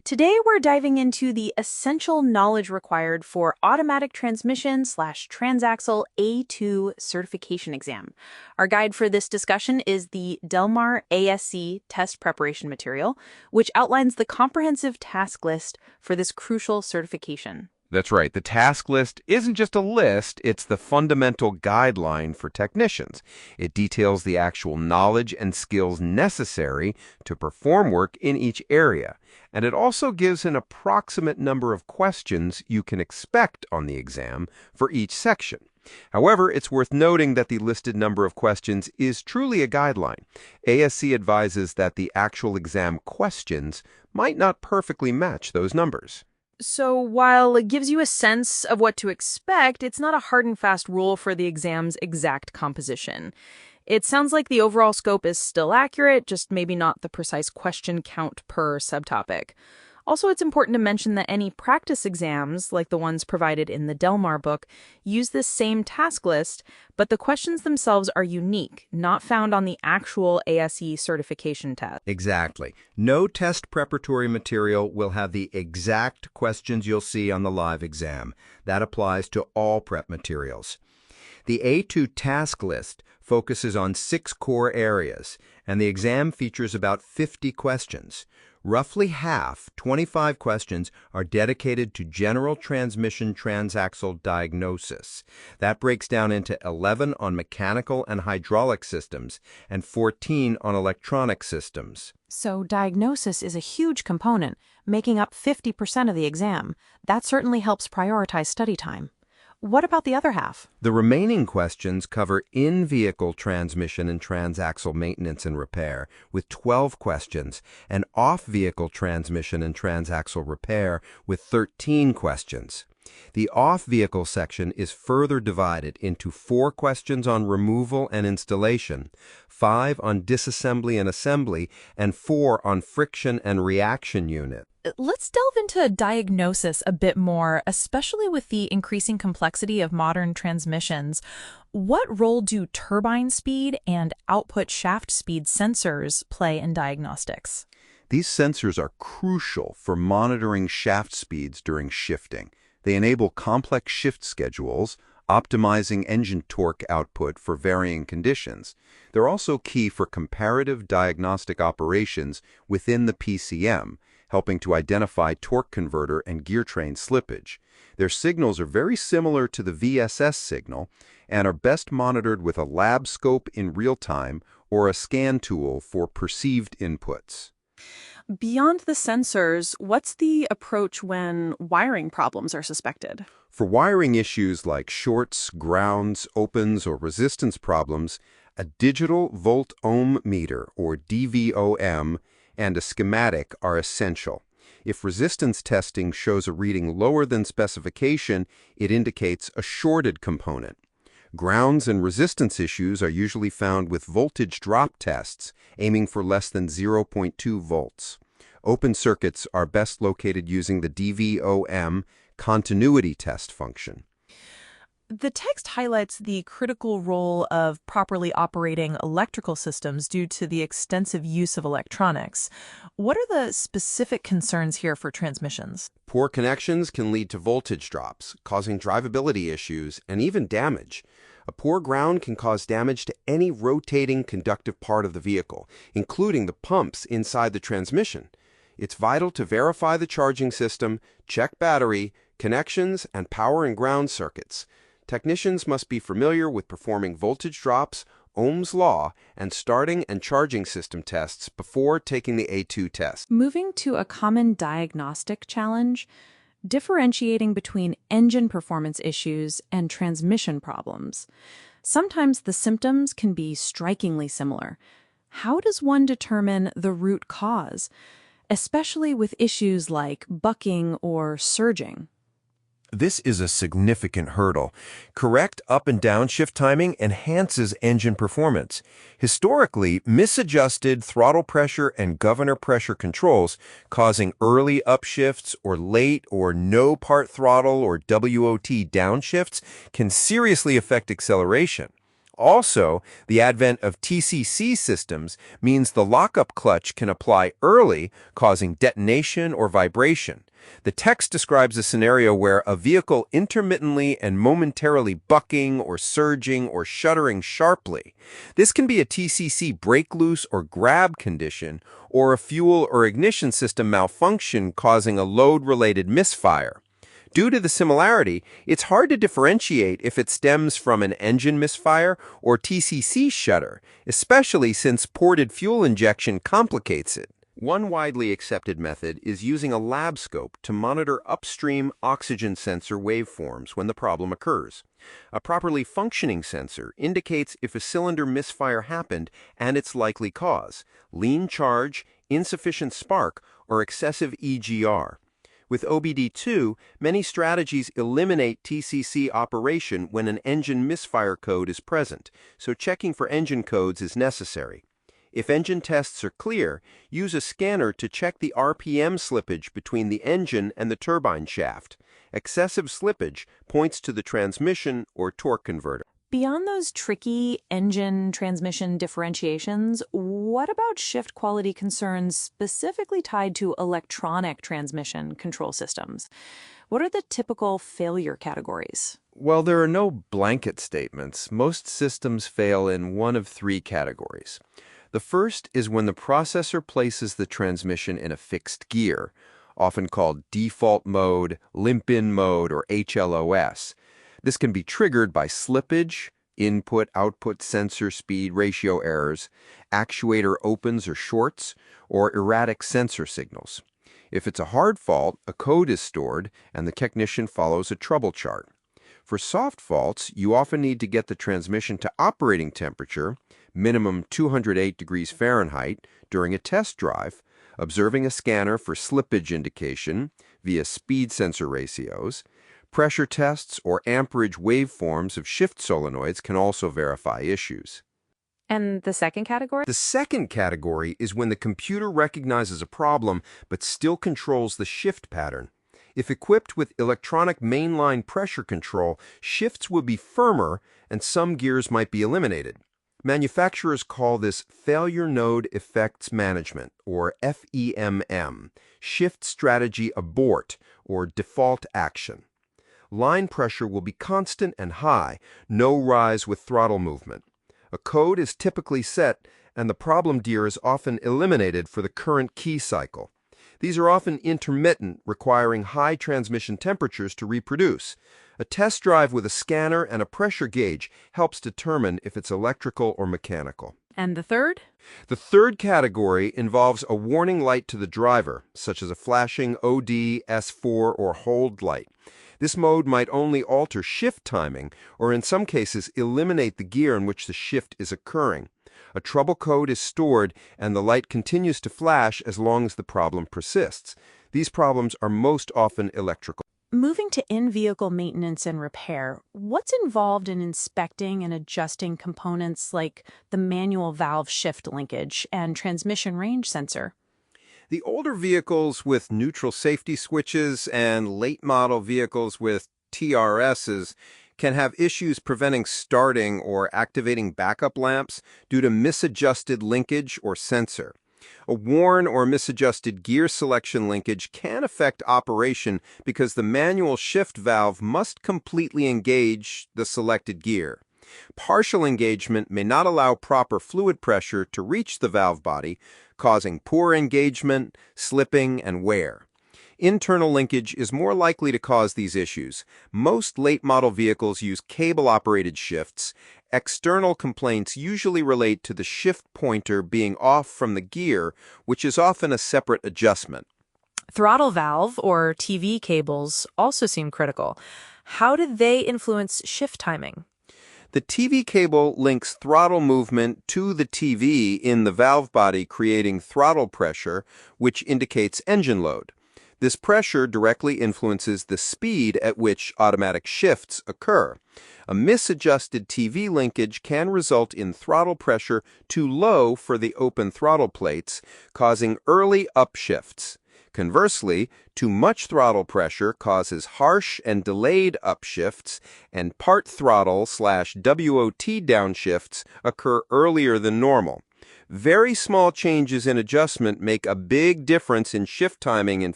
Today, we're diving into the essential knowledge required for automatic transmission/transaxle A2 certification exam. Our guide for this discussion is the Delmar ASC test preparation material, which outlines the comprehensive task list for this crucial certification. That's right. The task list isn't just a list, it's the fundamental guideline for technicians. It details the actual knowledge and skills necessary to perform work in each area. And it also gives an approximate number of questions you can expect on the exam for each section. However, it's worth noting that the listed number of questions is truly a guideline. ASC advises that the actual exam questions might not perfectly match those numbers. So, while it gives you a sense of what to expect, it's not a hard and fast rule for the exam's exact composition. It sounds like the overall scope is still accurate, just maybe not the precise question count per subtopic. Also, it's important to mention that any practice exams, like the ones provided in the Delmar book, use this same task list, but the questions themselves are unique, not found on the actual ASE certification test. Exactly. No test preparatory material will have the exact questions you'll see on the live exam. That applies to all prep materials. The A2 task list focuses on 6 core areas, and the exam features about 50 questions. Roughly half, 25 questions, are dedicated to general transmission transaxle diagnosis. That breaks down into 11 on mechanical and hydraulic systems and 14 on electronic systems. So diagnosis is a huge component, making up 50% of the exam. That certainly helps prioritize study time. What about the other half? The remaining questions cover in-vehicle transmission and transaxle maintenance and repair, with 12 questions, and off-vehicle transmission and transaxle repair, with 13 questions. The off-vehicle section is further divided into 4 questions on removal and installation, 5 on disassembly and assembly, and 4 on friction and reaction unit. Let's delve into diagnosis a bit more, especially with the increasing complexity of modern transmissions. What role do turbine speed and output shaft speed sensors play in diagnostics? These sensors are crucial for monitoring shaft speeds during shifting. They enable complex shift schedules, optimizing engine torque output for varying conditions. They're also key for comparative diagnostic operations within the PCM, helping to identify torque converter and gear train slippage. Their signals are very similar to the VSS signal and are best monitored with a lab scope in real time or a scan tool for perceived inputs. Beyond the sensors, what's the approach when wiring problems are suspected? For wiring issues like shorts, grounds, opens, or resistance problems, a digital volt-ohm meter, or DVOM, and a schematic are essential. If resistance testing shows a reading lower than specification, it indicates a shorted component. Grounds and resistance issues are usually found with voltage drop tests, aiming for less than 0.2 volts. Open circuits are best located using the DVOM continuity test function. The text highlights the critical role of properly operating electrical systems due to the extensive use of electronics. What are the specific concerns here for transmissions? Poor connections can lead to voltage drops, causing drivability issues and even damage. A poor ground can cause damage to any rotating conductive part of the vehicle, including the pumps inside the transmission. It's vital to verify the charging system, check battery, connections, and power and ground circuits. Technicians must be familiar with performing voltage drops, Ohm's law, and starting and charging system tests before taking the A2 test. Moving to a common diagnostic challenge, differentiating between engine performance issues and transmission problems. Sometimes the symptoms can be strikingly similar. How does one determine the root cause, especially with issues like bucking or surging? This is a significant hurdle. Correct up and down shift timing enhances engine performance. Historically, misadjusted throttle pressure and governor pressure controls causing early upshifts or late or no part throttle or WOT downshifts can seriously affect acceleration. Also, the advent of TCC systems means the lockup clutch can apply early, causing detonation or vibration. The text describes a scenario where a vehicle intermittently and momentarily bucking or surging or shuddering sharply. This can be a TCC break loose or grab condition, or a fuel or ignition system malfunction causing a load-related misfire. Due to the similarity, it's hard to differentiate if it stems from an engine misfire or TCC shudder, especially since ported fuel injection complicates it. One widely accepted method is using a lab scope to monitor upstream oxygen sensor waveforms when the problem occurs. A properly functioning sensor indicates if a cylinder misfire happened and its likely cause: lean charge, insufficient spark, or excessive EGR. With OBD2, many strategies eliminate TCC operation when an engine misfire code is present, so checking for engine codes is necessary. If engine tests are clear, use a scanner to check the RPM slippage between the engine and the turbine shaft. Excessive slippage points to the transmission or torque converter. Beyond those tricky engine-transmission differentiations, what about shift quality concerns specifically tied to electronic transmission control systems? What are the typical failure categories? Well, there are no blanket statements. Most systems fail in one of three categories. The first is when the processor places the transmission in a fixed gear, often called default mode, limp-in mode, or HLOS. This can be triggered by slippage, input-output sensor speed ratio errors, actuator opens or shorts, or erratic sensor signals. If it's a hard fault, a code is stored and the technician follows a trouble chart. For soft faults, you often need to get the transmission to operating temperature, minimum 208 degrees Fahrenheit, during a test drive, observing a scanner for slippage indication via speed sensor ratios. Pressure tests or amperage waveforms of shift solenoids can also verify issues. And the second category? The second category is when the computer recognizes a problem but still controls the shift pattern. If equipped with electronic mainline pressure control, shifts would be firmer and some gears might be eliminated. Manufacturers call this Failure Node Effects Management, or FEMM, Shift Strategy Abort, or Default Action. Line pressure will be constant and high, no rise with throttle movement. A code is typically set, and the problem gear is often eliminated for the current key cycle. These are often intermittent, requiring high transmission temperatures to reproduce. A test drive with a scanner and a pressure gauge helps determine if it's electrical or mechanical. And the third? The third category involves a warning light to the driver, such as a flashing OD, S4, or hold light. This mode might only alter shift timing, or in some cases eliminate the gear in which the shift is occurring. A trouble code is stored, and the light continues to flash as long as the problem persists. These problems are most often electrical. Moving to in-vehicle maintenance and repair, what's involved in inspecting and adjusting components like the manual valve shift linkage and transmission range sensor? The older vehicles with neutral safety switches and late model vehicles with TRSs can have issues preventing starting or activating backup lamps due to misadjusted linkage or sensor. A worn or misadjusted gear selection linkage can affect operation because the manual shift valve must completely engage the selected gear. Partial engagement may not allow proper fluid pressure to reach the valve body, causing poor engagement, slipping, and wear. Internal linkage is more likely to cause these issues. Most late-model vehicles use cable-operated shifts. External complaints usually relate to the shift pointer being off from the gear, which is often a separate adjustment. Throttle valve, or TV cables, also seem critical. How do they influence shift timing? The TV cable links throttle movement to the TV in the valve body, creating throttle pressure, which indicates engine load. This pressure directly influences the speed at which automatic shifts occur. A misadjusted TV linkage can result in throttle pressure too low for the open throttle plates, causing early upshifts. Conversely, too much throttle pressure causes harsh and delayed upshifts, and part throttle/WOT downshifts occur earlier than normal. Very small changes in adjustment make a big difference in shift timing and